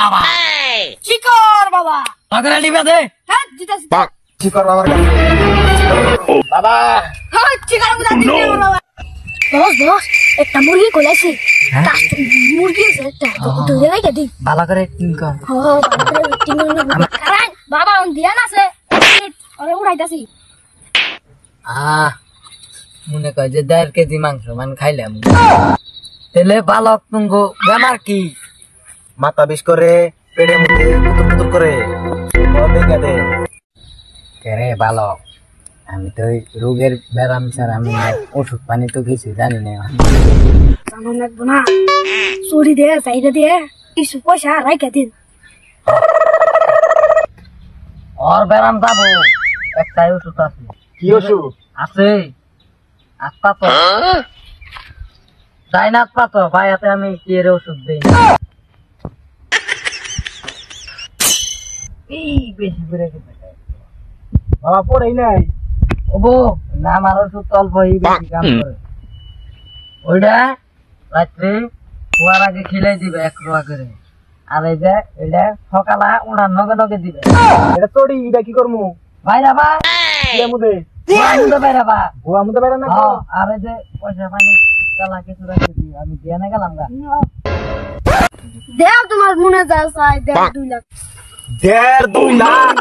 বাবা চিকর বাবা আগরে নিবে দে হ্যাঁ জিতাছি চিকর বাবার বাবা হ্যাঁ চিকর বাবা বস বস একটা মুরগি কোলাইছি মুরগি আছে একটা দুধে লাগে দি ভালো করে টিং কর হ্যাঁ ভালো করে টিং না কারণ বাবা অন দিয়া না আছে আরে উড়াইতাছি মনে কয় যে 1.5 কেজি মাংস মান খাইলাম তেলে বালক তুঙ্গ বেমার কি মাথা বিষ করে পেটের মধ্যে পুতুর পুতুর করে দেখে দে কেরে বালক আমি তো রোগের ব্যারাম ছাড়া আমি ওষুধ পানি তো কিছু জানি না জানো লাগবো না চুরি দিয়ে চাইদা দিয়ে কিছু পয়সা রাইখা দিন ওর ব্যারাম যাবো একটাই ওষুধ আছে কি ওষুধ আছে আস্তা তো যাই না আস্তা তো ভাই হাতে আমি কি এর ওষুধ দিই এই বেশি করে বাবা পড়েই নাই ওবো না আমার ওষুধ অল্প বেশি কাম করে ওইটা রাত্রে শোয়ার আগে খেলে দিবে 1 রুয়া করে আর এই যে এটা সকালে উড়ান নগে নগে দিবে এটা তোড়ি এটা কি করমু ভাইরা বা ইয়া মুদে ভাইরা বা হুয়া মুদে বাইরে না আর এই যে পয়সা পানি কালা কিছু রাখতে দিই আমি দিয়ে না গেলাম গা দেও তোমার মনে যায় 2 লাখ 1.5 2 লাখ